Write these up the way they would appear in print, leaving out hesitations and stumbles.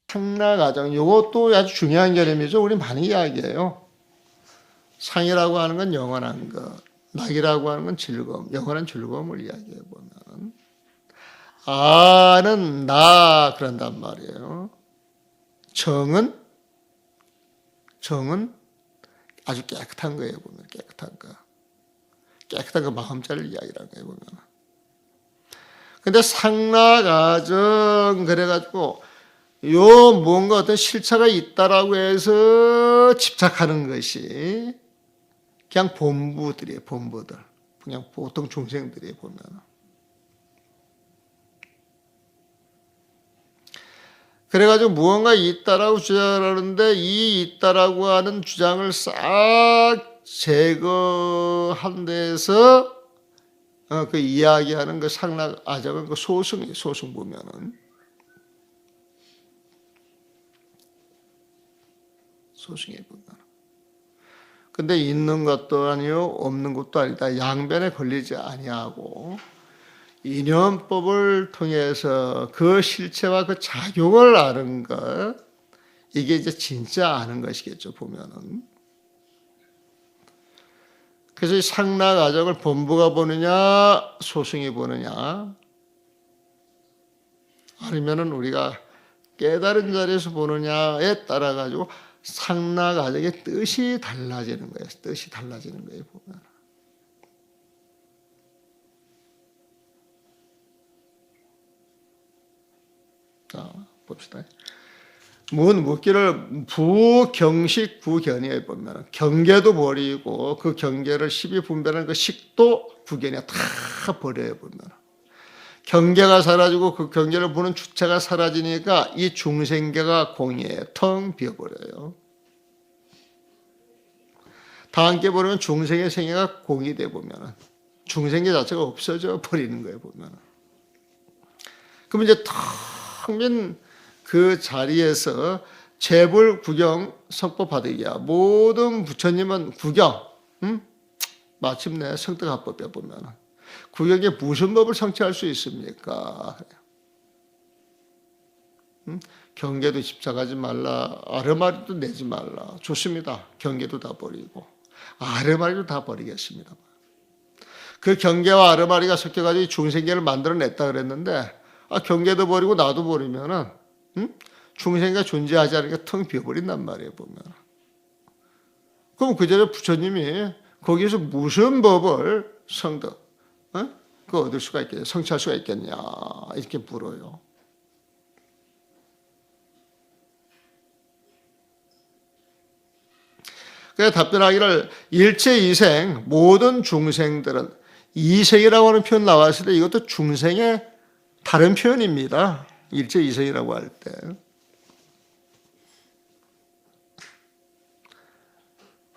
상락아정, 이것도 아주 중요한 개념이죠. 우리 많이 이야기해요. 상이라고 하는 건 영원한 것, 낙이라고 하는 건 즐거움, 영원한 즐거움을 이야기해 보면 아는 나 그런단 말이에요. 정은 아주 깨끗한 거예요. 보면 깨끗한 거 마음자를 이야기라는 거예요. 보면. 근데 상락아정 그래가지고 요 뭔가 어떤 실체가 있다라고 해서 집착하는 것이 그냥 본부들이에요. 본부들. 그냥 보통 중생들이 보면. 그래가지고 무언가 있다라고 주장하는데 이 있다라고 하는 주장을 싹 제거한 데서 그 이야기하는 그 상락아정은 그 소승이에요. 소승 보면은. 소승에 보면. 근데 있는 것도 아니요, 없는 것도 아니다. 양변에 걸리지 아니하고 인연법을 통해서 그 실체와 그 작용을 아는 것, 이게 이제 진짜 아는 것이겠죠, 보면은. 그래서 이 상락아정을 본부가 보느냐, 소승이 보느냐, 아니면은 우리가 깨달은 자리에서 보느냐에 따라 가지고 상락아정의 뜻이 달라지는 거예요. 뜻이 달라지는 거예요, 보면. 자, 봅시다. 묻기를 부경식 구견이에 보면 경계도 버리고 그 경계를 12분별하는 그 식도 구견이야 다 버려요 보면. 경계가 사라지고 그 경계를 보는 주체가 사라지니까 이 중생계가 공이에요. 텅 비어버려요. 다 함께 버리면 중생의 생애가 공이 돼 보면 중생계 자체가 없어져 버리는 거예요 보면. 그럼 이제 텅 빈 그 자리에서 재불 구경 석법 받으기야. 모든 부처님은 구경, 마침내 성득합법이야 보면. 구경에 무슨 법을 성취할 수 있습니까? 경계도 집착하지 말라. 아르마리도 내지 말라. 좋습니다. 경계도 다 버리고 아르마리도 다 버리겠습니다. 그 경계와 아르마리가 섞여가지고 중생계를 만들어냈다 그랬는데 경계도 버리고 나도 버리면은 중생계가 존재하지 않으니까 텅 비어버린단 말이에요 보면. 그럼 그 전에 부처님이 거기서 무슨 법을 성득, 그 얻을 수가 있겠냐, 성취할 수가 있겠냐 이렇게 물어요. 그래서 답변하기를 일체 이생 모든 중생들은 이생이라고 하는 표현 나왔을 때 이것도 중생의 다른 표현입니다. 일체 이생이라고 할 때.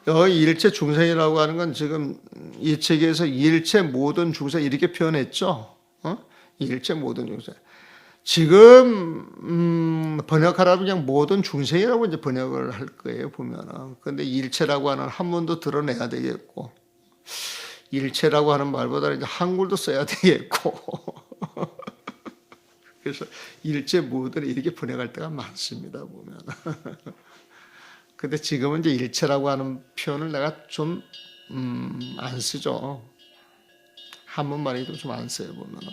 여기 일체 중생이라고 하는 건 지금 이 책에서 일체 모든 중생 이렇게 표현했죠. 일체 모든 중생. 지금 번역하라면 그냥 모든 중생이라고 이제 번역을 할 거예요 보면은. 근데 일체라고 하는 한문도 드러내야 되겠고, 일체라고 하는 말보다 이제 한글도 써야 되겠고. 그래서 일체 모든 이렇게 번역할 때가 많습니다 보면. 근데 지금은 이제 일체라고 하는 표현을 내가 좀 안 쓰죠. 한문말이 좀 안 써요 보면은.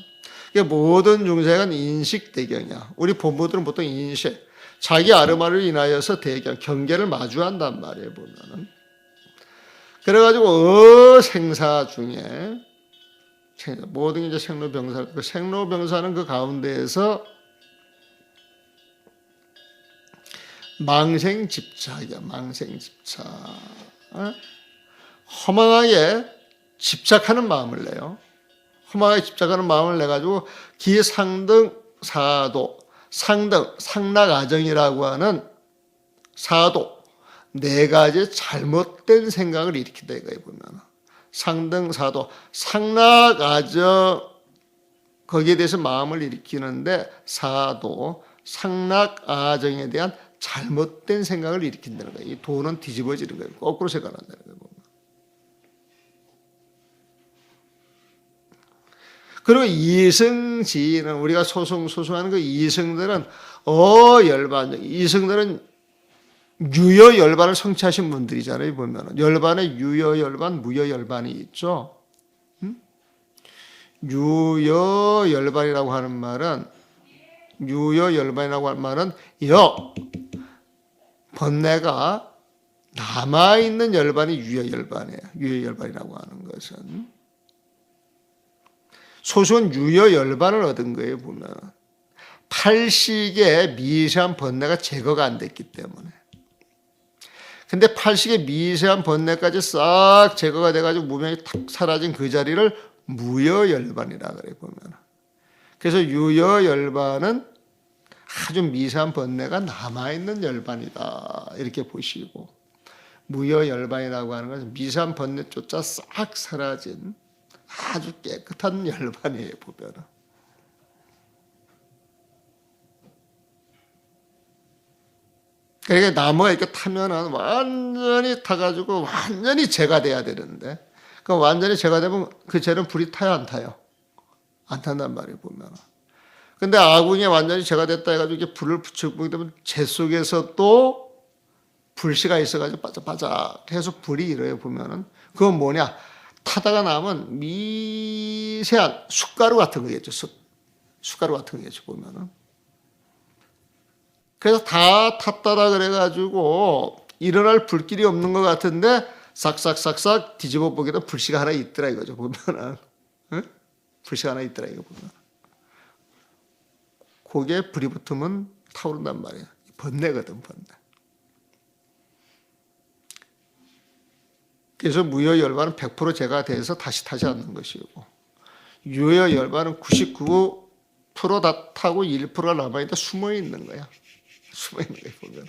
그러니까 모든 중생은 인식대경이야. 우리 본부들은 보통 인식, 자기 아르마를 인하여서 대경, 경계를 마주한단 말이에요 보면은. 그래가지고 생사 중에 모든 이제 생로병사, 그 생로병사는 그 가운데에서 망생집착이야. 망생집착. 허망하게 집착하는 마음을 내요. 허망하게 집착하는 마음을 내가지고 기상등 사도, 상등, 상락아정이라고 하는 사도, 네 가지 잘못된 생각을 일으킨다 이거예요 보면. 상등 사도, 상락아정 거기에 대해서 마음을 일으키는데 사도, 상락아정에 대한 잘못된 생각을 일으킨다는 거예요. 이 도는 뒤집어지는 거예요. 거꾸로 생각한다는 거예요. 그리고 이승지는 우리가 소송하는 그 이승들은 열반, 이승들은 유여열반을 성취하신 분들이잖아요. 보면은 열반에 유여열반, 무여열반이 있죠. 유여열반이라고 하는 말은 번뇌가 남아있는 열반이 유여열반이에요. 유여열반이라고 하는 것은 소수는 유여열반을 얻은 거예요. 보면 팔식의 미세한 번뇌가 제거가 안 됐기 때문에. 근데 팔식의 미세한 번뇌까지 싹 제거가 돼가지고 무명이 탁 사라진 그 자리를 무여열반이라 그래 보면. 그래서 유여열반은 아주 미세한 번뇌가 남아있는 열반이다 이렇게 보시고, 무여열반이라고 하는 것은 미세한 번뇌조차 싹 사라진 아주 깨끗한 열반이에요 보면. 그러니까 나무가 이렇게 타면은 완전히 타가지고 완전히 재가 돼야 되는데, 그 완전히 재가 되면 그 재는 불이 타요, 안 타요? 안 탄단 말이에요, 보면. 근데 아궁이 완전히 재가 됐다 해가지고 이렇게 불을 붙여보게 되면 재 속에서 또 불씨가 있어가지고 바짝바짝 해서 불이 일어요, 보면은. 그건 뭐냐? 타다가 나면 미세한 숟가루 같은 거겠죠, 숟가루 같은 거겠죠, 보면은. 그래서 다 탔다라 그래가지고 일어날 불길이 없는 것 같은데 싹싹싹싹 뒤집어 보게 되면 불씨가 하나 있더라 이거죠, 보면은. 응? 불씨가 하나 있더라 이거 보면. 거기에 불이 붙으면 타오른단 말이에요. 번뇌거든, 번뇌. 그래서 무여열반은 100% 제가 돼서 다시 타지 않는 것이고, 유여열반은 99%다 타고 1%가 남아있다 숨어 있는 거야. 숨어 있는 거야, 보면.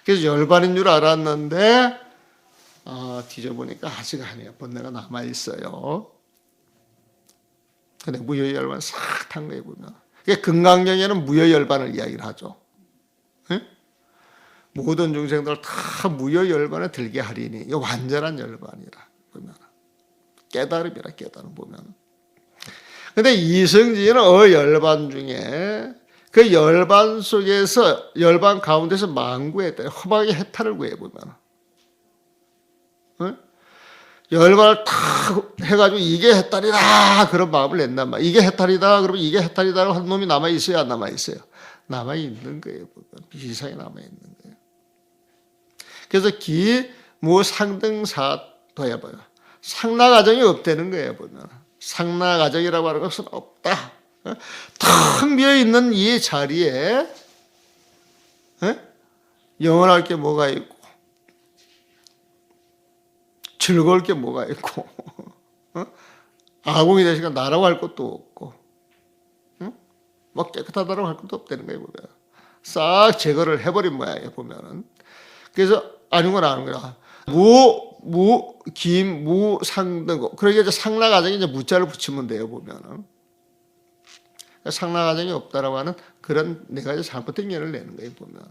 그래서 열반인 줄 알았는데, 뒤져보니까 아직 아니에요. 번뇌가 남아있어요. 근데 무여열반 싹 탄 거예요, 보면. 금강경에는 무여열반을 이야기를 하죠. 네? 모든 중생들 다 무여열반에 들게 하리니, 이거 완전한 열반이라 보면. 깨달음이라, 깨달음 보면. 근데 이승지는 열반 중에 그 열반 속에서, 열반 가운데서 망구했다. 허망의 해탈을 구해보면. 네? 열반을 탁 해가지고 이게 해탈이다 그런 마음을 낸단 말이야. 이게 해탈이다 그러면 이게 해탈이다 한 놈이 남아있어요, 안 남아있어요? 남아있는 거예요. 비상에 남아있는 거예요. 그래서 기무상등사도 해봐요. 상락아정이 없다는 거예요, 보면. 상락아정이라고 하는 것은 없다. 텅 비어있는 이 자리에 영원할 게 뭐가 있고 즐거울 게 뭐가 있고 아궁이 되시니까 나라고 할 것도 없고 뭐 깨끗하다고 할 것도 없다는 거예요, 보면. 싹 제거를 해버린 모양이에요, 보면은. 그래서 아는 건 아는 거야. 무상등고. 그러니까 이제 상락아정에 이제 무자를 붙이면 돼요, 보면은. 상락아정이 없다라고 하는 그런 네 가지 잘못된 견해를 내는 거예요, 보면.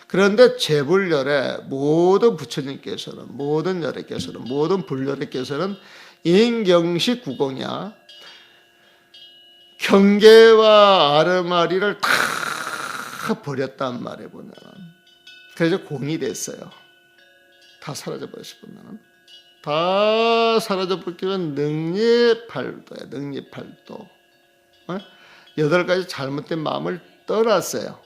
그런데 제불열의 모든 부처님께서는, 모든 열애께서는, 모든 불열애께서는 인경식 구공이야. 경계와 아르마리를 다 버렸단 말이에요, 보면. 그래서 공이 됐어요. 다 사라져버렸어, 보면. 다 사라져버리면 능예팔도야, 능예팔도. 8가지 잘못된 마음을 떠났어요.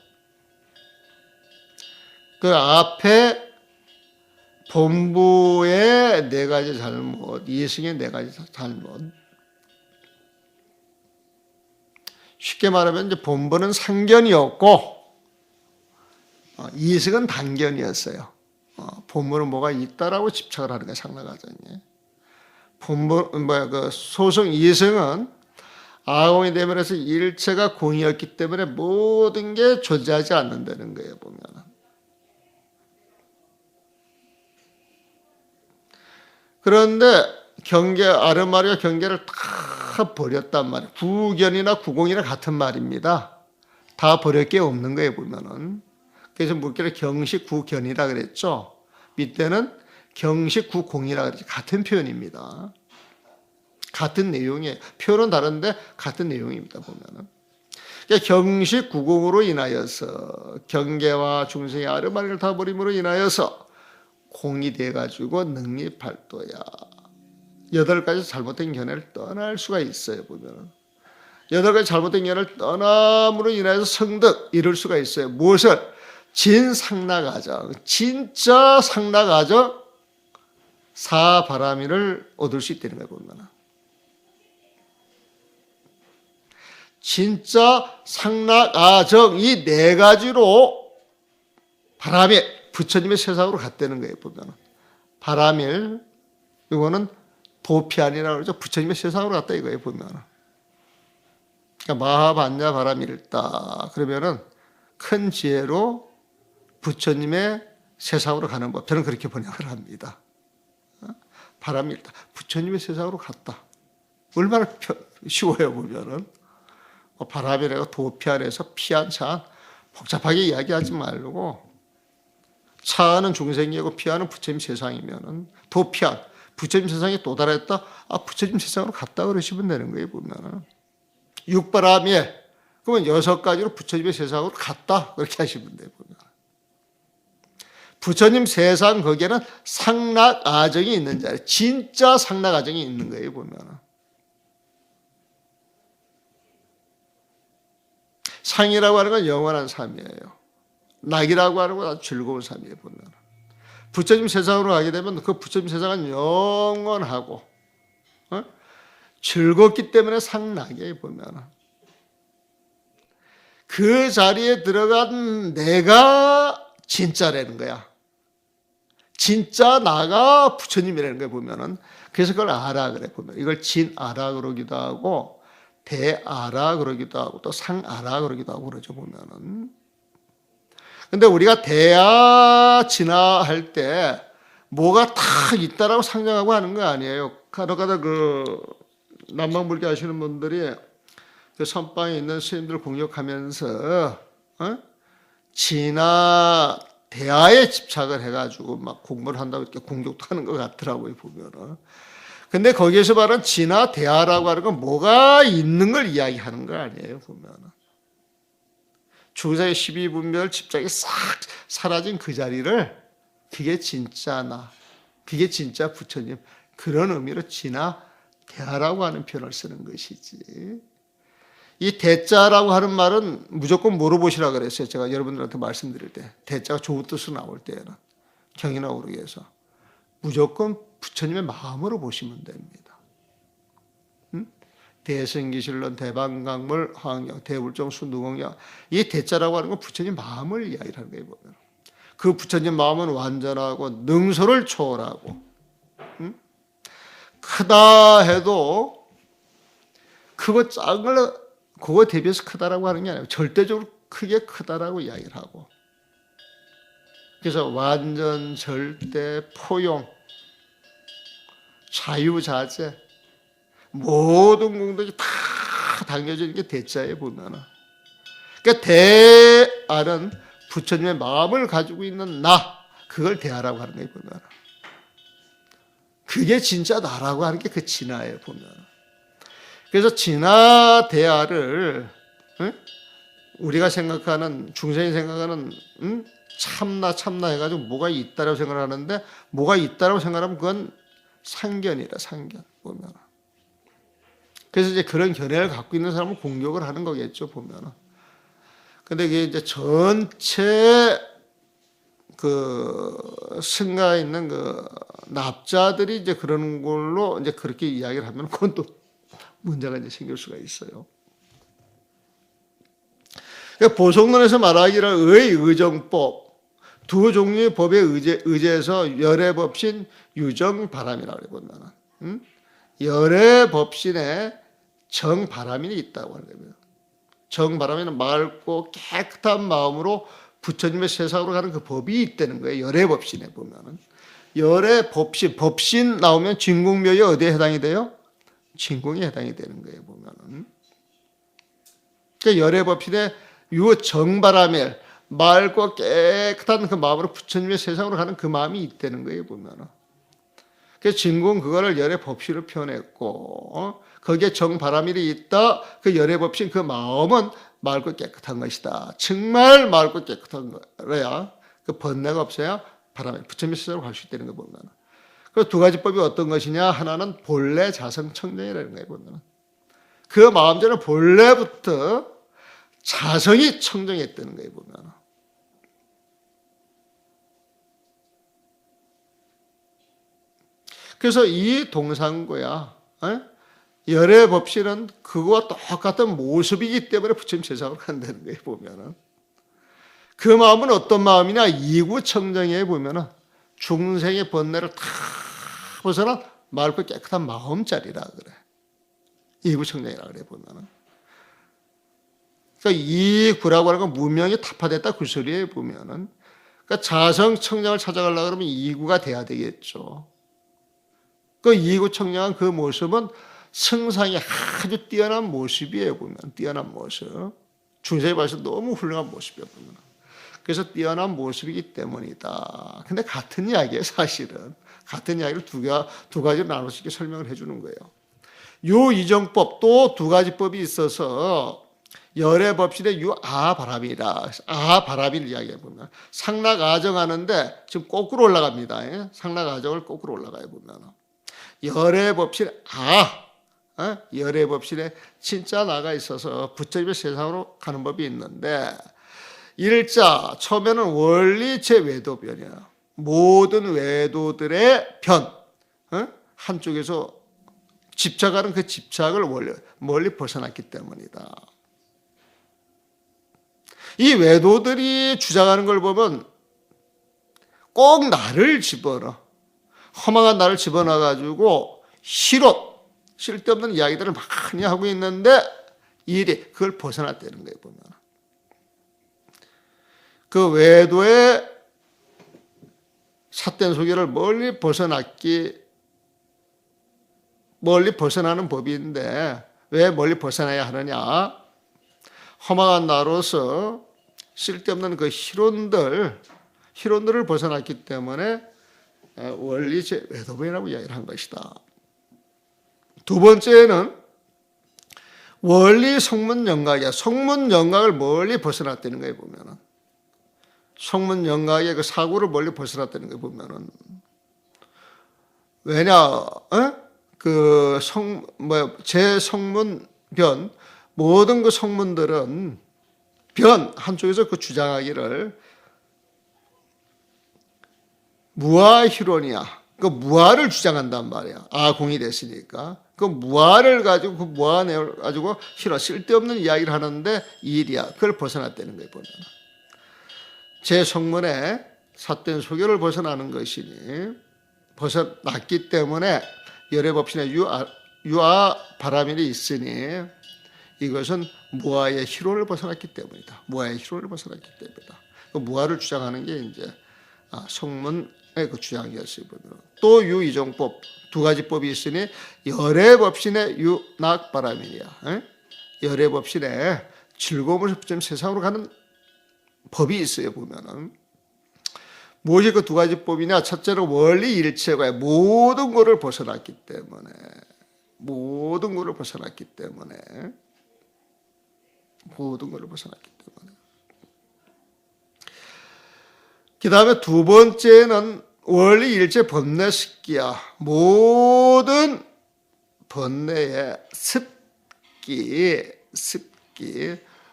그 앞에 본부의 4가지 잘못, 이승의 4가지 잘못. 쉽게 말하면 이제 본부는 상견이었고, 이승은 단견이었어요. 본부는 뭐가 있다라고 집착을 하는 거예요, 상락아정에. 그 소승 이승은 아공이 되면서 일체가 공이었기 때문에 모든 게 존재하지 않는다는 거예요, 보면. 그런데 아르마리와 경계를 다 버렸단 말이에요. 구견이나 구공이나 같은 말입니다. 다 버릴 게 없는 거예요, 보면은. 그래서 묻기를 경식구견이라 그랬죠. 밑에는 경식구공이라 그랬죠. 같은 표현입니다. 같은 내용이에요. 표현은 다른데 같은 내용입니다. 보면은. 그러니까 경식 구공으로 인하여서 경계와 중생의 아르마리를 다 버림으로 인하여서 공이 돼가지고 능립팔도야. 8가지 잘못된 견해를 떠날 수가 있어요. 보면은 8가지 잘못된 견해를 떠남으로 인해서 성득 이룰 수가 있어요. 무엇을? 진상락아정, 진짜 상락아정 사바라미를 얻을 수 있다는 거예요. 보면은 진짜 상락아정 이 4가지로 바라밀 부처님의 세상으로 갔다는 거예요. 보면은 바라밀 이거는 도피안이라고 그러죠. 부처님의 세상으로 갔다 이거예요. 보면은 그러니까 마하반야 바라밀다 그러면은 큰 지혜로 부처님의 세상으로 가는 법. 저는 그렇게 번역을 합니다. 바라밀다 부처님의 세상으로 갔다. 얼마나 쉬워요. 보면은 바람이라고 도피안에서 피안, 차안 복잡하게 이야기하지 말고 차안은 중생이고 피안은 부처님 세상이면은 도피안 부처님 세상에 도달했다. 부처님 세상으로 갔다 그러시면 되는 거예요. 보면은 육바람에 그러면 6가지로 부처님의 세상으로 갔다 그렇게 하시면 돼요. 보면 부처님 세상 거기에는 상락아정이 있는 자리, 진짜 상락아정이 있는 거예요. 보면은 상이라고 하는 건 영원한 삶이에요. 낙이라고 하는 건 아주 즐거운 삶이에요. 보면 부처님 세상으로 가게 되면 그 부처님 세상은 영원하고 즐겁기 때문에 상락이에요. 보면 그 자리에 들어간 내가 진짜라는 거야. 진짜 나가 부처님이라는 거예요. 보면은 그래서 그걸 아라 그래. 보면 이걸 진아라 그러기도 하고 대아라 그러기도 하고 또 상아라 그러기도 하고 그러죠. 보면은 근데 우리가 대아 진아 할 때 뭐가 딱 있다라고 상정하고 하는 거 아니에요. 가다가다 그 남방불교 하시는 분들이 그 선방에 있는 스님들 공격하면서 진아 대아에 집착을 해가지고 막 공부를 한다고 이렇게 공격도 하는 것 같더라고요. 보면은. 근데 거기에서 말하는 진아 대아라고 하는 건 뭐가 있는 걸 이야기하는 거 아니에요. 보면은. 중생의 12분별 집착이 싹 사라진 그 자리를 그게 진짜 나, 그게 진짜 부처님 그런 의미로 진아 대아라고 하는 표현을 쓰는 것이지. 이 대자라고 하는 말은 무조건 물어보시라 그랬어요. 제가 여러분들한테 말씀드릴 때 대자가 좋은 뜻으로 나올 때에는 경이나 오르기에서 무조건 부처님의 마음으로 보시면 됩니다. 대승기실론, 대방강물, 화학영, 대불정수, 누공영 이 대자라고 하는 건 부처님 마음을 이야기하는 거예요. 보면 그 부처님 마음은 완전하고 능소를 초월하고 크다 해도 크고 작은 걸 그거 대비해서 크다라고 하는 게 아니고 절대적으로 크게 크다라고 이야기를 하고 그래서 완전 절대 포용 자유자재 모든 공덕이 다 담겨지는 게 대자에 보면은 그러니까 대아는 부처님의 마음을 가지고 있는 나 그걸 대아라고 하는 거예요. 보면은 그게 진짜 나라고 하는 게 그 진아예요. 보면은 그래서 진아 대아를 우리가 생각하는 중생이 생각하는 참나 해가지고 뭐가 있다라고 생각하는데 뭐가 있다라고 생각하면 그건 상견이라 상견 보면. 그래서 이제 그런 견해를 갖고 있는 사람은 공격을 하는 거겠죠 보면은. 근데 이게 이제 전체 그 승가에 있는 그 납자들이 이제 그런 걸로 이제 그렇게 이야기를 하면 그건 또 문제가 이제 생길 수가 있어요. 그러니까 보성론에서 말하기를 의정법 두 종류의 법에 의제해서 열애법신 유정바람이라고 해보면 열애법신에 정바람이 있다고 하는 겁니다. 정바람에는 맑고 깨끗한 마음으로 부처님의 세상으로 가는 그 법이 있다는 거예요. 열애법신에 보면은 열애법신 법신 나오면 진궁묘에 어디에 해당이 돼요? 진궁에 해당이 되는 거예요. 보면은 그러니까 열애법신에 유정바람에 맑고 깨끗한 그 마음으로 부처님의 세상으로 가는 그 마음이 있다는 거예요. 보면은 그래서 진군 그거를 열의 법칙으로 표현했고, 거기에 정바람일이 있다. 그 열의 법칙, 그 마음은 맑고 깨끗한 것이다. 정말 맑고 깨끗한 거야. 그 번뇌가 없어야 바람에 부처님의 스스로 갈 수 있다는 거 보면. 그 두 가지 법이 어떤 것이냐? 하나는 본래 자성 청정이라는 거예요, 보면. 그 마음대로 본래부터 자성이 청정했다는 거예요, 보면. 그래서 이 동상고야, 열의 법실은 그거와 똑같은 모습이기 때문에 부처님 세상으로 간다는 거예요, 보면은. 그 마음은 어떤 마음이냐? 이구청정에 보면은 중생의 번뇌를 다 벗어난 맑고 깨끗한 마음자리라 그래. 이구청정이라 그래, 보면은. 그러니까 이구라고 하는 건 무명이 타파됐다 그 소리에 보면은. 그러니까 자성청정을 찾아가려고 그러면 이구가 돼야 되겠죠. 그 이구청정한 그 모습은 성상이 아주 뛰어난 모습이에요, 보면. 뛰어난 모습. 중생에 봐서 너무 훌륭한 모습이에요, 보면. 그래서 뛰어난 모습이기 때문이다. 근데 같은 이야기예요, 사실은. 같은 이야기를 두 가지로 나눠서 이렇게 설명을 해주는 거예요. 요 이정법 또 두 가지 법이 있어서 열의 법실의 유아바람이라. 아바람일 이야기해 보면. 상락아정하는데 지금 거꾸로 올라갑니다. 상락아정을 거꾸로 올라가요, 보면. 열의 법실 열의 법실에 진짜 나가 있어서 부처님의 세상으로 가는 법이 있는데, 일자 처음에는 원리 제외도변이야. 모든 외도들의 변, 한쪽에서 집착하는 그 집착을 멀리 벗어났기 때문이다. 이 외도들이 주장하는 걸 보면 꼭 나를 집어넣어. 허망한 나를 집어넣어가지고 쓸데없는 이야기들을 많이 하고 있는데 일이 그걸 벗어났다는 거예요, 보면. 그 외도의 삿된 소견을 멀리 벗어나는 법인데 왜 멀리 벗어나야 하느냐? 허망한 나로서 쓸데없는 그 희론들을 벗어났기 때문에 원리제 외도변이라고 이야기를 한 것이다. 두 번째는 원리 성문영각이야. 성문영각을 멀리 벗어났다는 거예요, 보면은. 성문영각의 그 사고를 멀리 벗어났다는 거예요, 보면은. 왜냐, 제 성문변, 모든 그 성문들은 한쪽에서 그 주장하기를 무아희론이야. 그 무아를 주장한단 말이야. 아공이 됐으니까. 그 무아를 가지고, 그 무아 내용을 가지고 쓸데없는 이야기를 하는데 일이야. 그걸 벗어났다는 거예요, 보면. 제 성문에 삿된 소견을 벗어나는 것이니, 벗어났기 때문에 열의 법신에 유아 바람일이 있으니 이것은 무아의 희론을 벗어났기 때문이다. 무아의 희론을 벗어났기 때문이다. 그 무아를 주장하는 게 이제 성문의 그 주장이었어요. 또 유이종법 두 가지 법이 있으니 열의 법신의 유낙바람일이야. 열의 법신에 즐거움을 좀 세상으로 가는 법이 있어요, 보면은. 무엇이 그 두 가지 법이냐? 첫째로 원리 일체가 모든 것을 벗어났기 때문에, 그 다음에 두 번째는 원리 일체 번뇌 습기야. 모든 번뇌의 습기,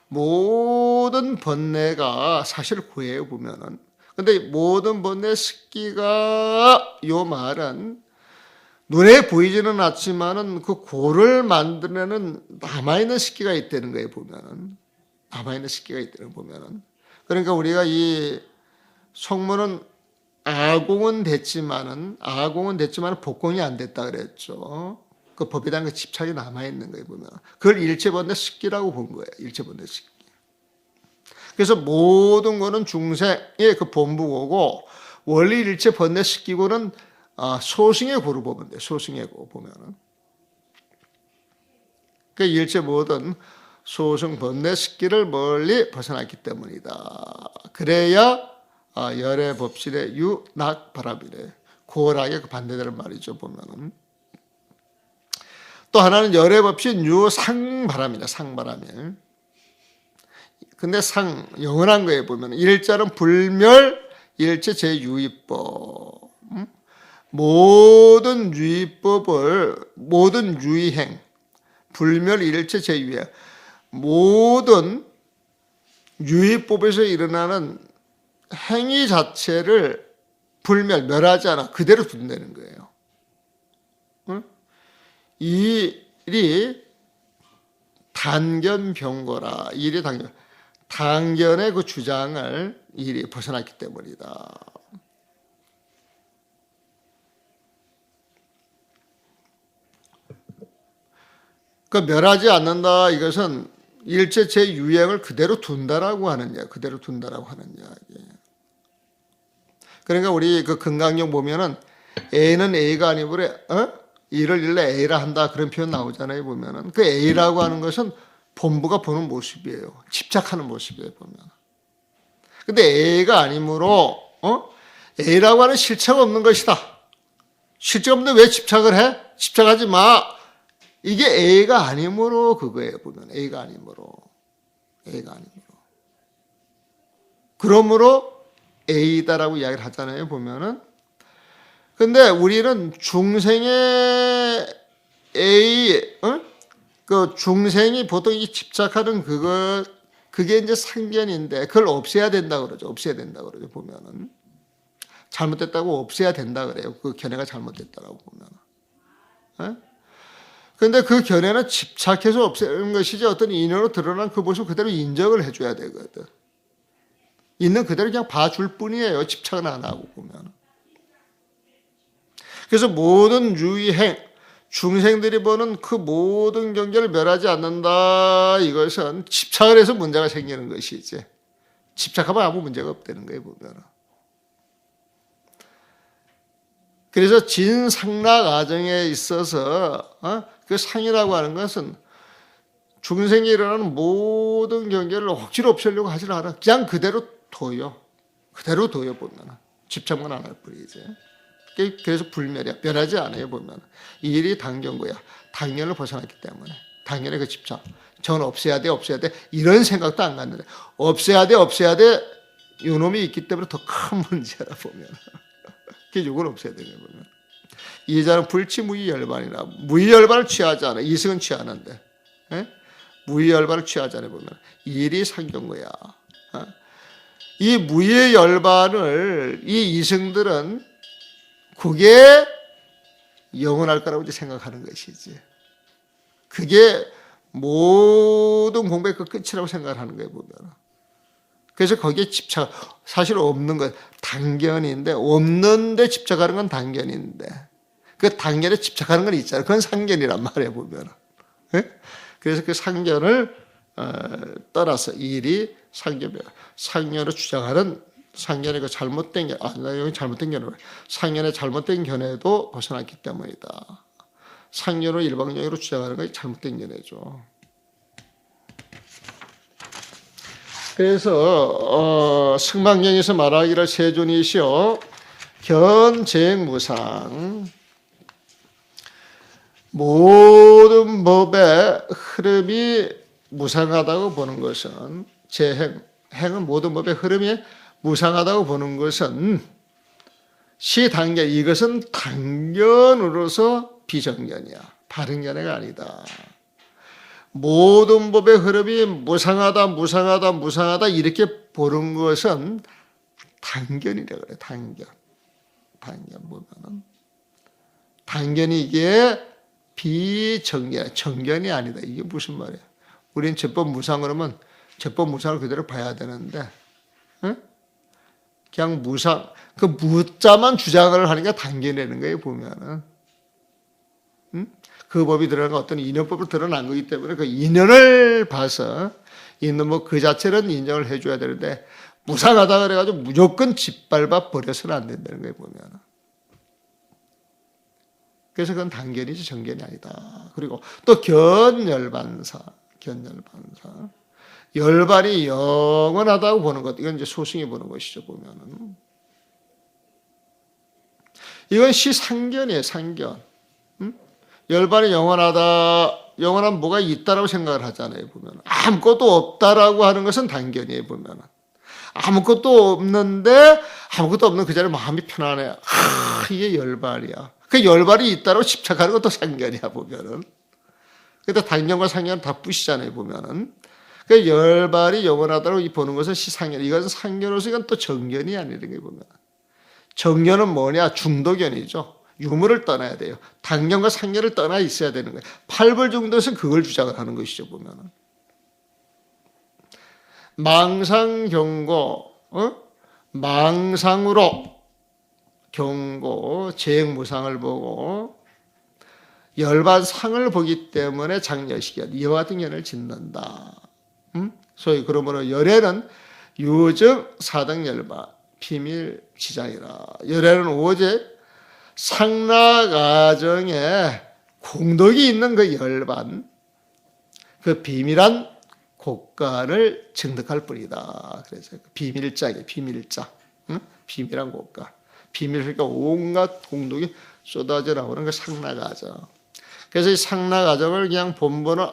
모든 번뇌가 사실 구해요, 보면은. 근데 모든 번뇌 습기가, 요 말은 눈에 보이지는 않지만은 그 고를 만들어내는 남아있는 습기가 있다는 거예요, 보면은. 남아있는 습기가 있다는 거 보면은. 그러니까 우리가 이 성문은 아공은 됐지만은 복공이 안 됐다 그랬죠. 그 법에 대한 그 집착이 남아있는 거예요, 보면. 그걸 일체번뇌 습기라고 본 거예요, 일체번뇌 습기. 그래서 모든 거는 중생의 그 본부고고, 원리 일체 번뇌 습기고는 소승의 고로 보면 돼, 소승의 고 보면은. 그 일체 모든 소승 번뇌 습기를 멀리 벗어났기 때문이다. 그래야 열의 법실의 유낙바람이래. 고월하게 그 반대되는 말이죠, 보면은. 또 하나는 열의 법칙 유상바람이다, 상바람이. 근데 영원한 거에 보면 일자는 불멸, 일체 제유의법. 모든 유의법을, 모든 유의행, 불멸, 일체 제유의 모든 유의법에서 일어나는 행위 자체를 멸하지 않아 그대로 둔다는 거예요. 이 일이 단견병거라. 일이 단견의 그 주장을 일이 벗어났기 때문이다. 그 멸하지 않는다. 이것은 일체 제 유행을 그대로 둔다라고 하는 이야기. 그대로 둔다라고 하는 이야기. 그러니까 우리 그 금강경 보면은 A는 A가 아니고 일을 일래 A라 한다 그런 표현 나오잖아요. 보면은 그 A라고 하는 것은 본부가 보는 모습이에요. 집착하는 모습이에요. 보면. 근데 A가 아니므로 A라고 하는 실체가 없는 것이다. 실체가 없는데 왜 집착을 해? 집착하지 마. 이게 A가 아니므로 그거예요. 보면 A가 아니므로. 그러므로 A다라고 이야기를 하잖아요. 보면은. 근데 우리는 중생의 A, 그 중생이 보통 이 집착하는 그게 이제 상견인데 그걸 없애야 된다 그러죠. 보면은. 잘못됐다고 없애야 된다 그래요. 그 견해가 잘못됐다라고 보면은. 근데 그 견해는 집착해서 없애는 것이지 어떤 인연으로 드러난 그 모습 그대로 인정을 해줘야 되거든. 있는 그대로 그냥 봐줄 뿐이에요. 집착은 안 하고 보면. 그래서 모든 유의행, 중생들이 보는 그 모든 경계를 멸하지 않는다. 이것은 집착을 해서 문제가 생기는 것이지. 집착하면 아무 문제가 없다는 거예요. 보면. 그래서 진상락 아정에 있어서 그 상이라고 하는 것은 중생이 일어나는 모든 경계를 억지로 없애려고 하지 않아. 그냥 그대로 둬요. 보면. 집착만 안 할 뿐이지. 그래서 불멸이야. 변하지 않아요. 보면. 이 일이 단견거야. 단견을 벗어났기 때문에. 단견의 그 집착. 저는 없애야 돼. 이런 생각도 안 갔는데. 없애야 돼. 요놈이 있기 때문에 더 큰 문제라 보면. 이걸 없애야 되는 거면. 이자는 불치무의열반이라. 무의열반을 취하지 않아. 이승은 취하는데. 무의열반을 취하지 않아 보면. 이 일이 상견거야. 이 무의열반을 이 이승들은 그게 영원할 거라고 이제 생각하는 것이지. 그게 모든 공부의 그 끝이라고 생각하는 거예요, 보면. 그래서 거기에 집착, 사실 없는 것, 단견인데, 없는데 집착하는 건 단견인데, 그 단견에 집착하는 건 있잖아요. 그건 상견이란 말이에요, 보면. 그래서 그 상견을 떠나서 이 일이 상견을 주장하는 상견의 그 잘못된 견해, 잘못된 견해, 상견의 잘못된 견해도 벗어났기 때문이다. 상견을 일방적으로 주장하는 것이 잘못된 견해죠. 그래서 승방경에서 말하기를 세존이시여 견재무상 모든 법의 흐름이 무상하다고 보는 것은 행은 모든 법의 흐름이 무상하다고 보는 것은 시단견, 이것은 단견으로서 비정견이야. 바른 견해가 아니다. 모든 법의 흐름이 무상하다 이렇게 보는 것은 단견이라 그래. 단견 보면은 단견이 이게 비정견, 정견이 아니다. 이게 무슨 말이야? 우리는 제법 무상 그러면 제법 무상을 그대로 봐야 되는데, 그냥 무상, 그 무자만 주장을 하는 게 단견이라는 거예요, 보면은. 그 법이 드러난 어떤 인연법으로 드러난 거기 때문에 그 인연을 봐서 있는 그 자체는 인정을 해줘야 되는데, 무상하다 그래가지고 무조건 짓밟아 버려서는 안 된다는 거예요, 보면은. 그래서 그건 단견이지 정견이 아니다. 그리고 또 견열반사. 열반이 영원하다고 보는 것, 이건 이제 소승이 보는 것이죠, 보면은. 이건 시상견이에요. 상견. 열반이 영원하다. 영원한 뭐가 있다라고 생각을 하잖아요. 보면 아무것도 없다라고 하는 것은 단견이에요. 보면 아무것도 없는데 아무것도 없는 그 자리에 마음이 편안해. 이게 열반이야. 그 열반이 있다라고 집착하는 것도 상견이야. 보면은. 근데 단견과 상견은 다 뿌시잖아요. 보면은. 그 열반이 영원하다고 보는 것은 시상견. 이것은 상견으로서 이건 또 정견이 아니라는 게 보면. 정견은 뭐냐? 중도견이죠. 유무를 떠나야 돼요. 단견과 상견을 떠나 있어야 되는 거예요. 팔벌 정도에서 그걸 주장을 하는 것이죠. 보면은. 망상경고, 망상으로 경고, 재행무상을 보고 열반상을 보기 때문에 장려시견, 이와 같은 견을 짓는다. 소위 그러므로 열에는 유증 사등 열반, 비밀 지장이라. 열에는 오직 상락아정에 공덕이 있는 그 열반, 그 비밀한 고가를 증득할 뿐이다. 그래서 비밀자게 비밀자, 비밀한 고가, 비밀 그러니까 온갖 공덕이 쏟아져 나오는 그 상락아정. 그래서 이 상락아정을 그냥 본보는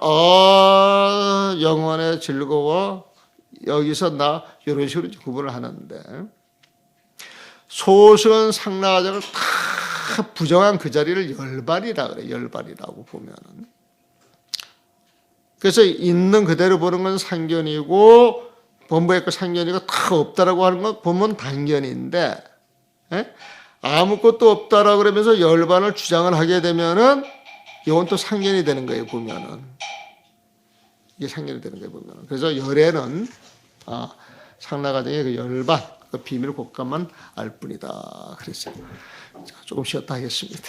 영혼의 즐거워 여기서 나 이런 식으로 구분을 하는데 소승은 상락아정을 다 부정한 그 자리를 열반이라 그래. 열반이라고 보면은. 그래서 있는 그대로 보는 건 상견이고 본부의 그 상견이가 다 없다라고 하는 건 보면 단견인데 아무것도 없다라고 그러면서 열반을 주장을 하게 되면은 이건 또 상견이 되는 거예요. 보면은 이게 상견이 되는 거예요. 보면은. 그래서 열에는 상락아정의 그 열반, 그 비밀 곡간만 알 뿐이다. 그랬어요. 자, 조금 쉬었다 하겠습니다.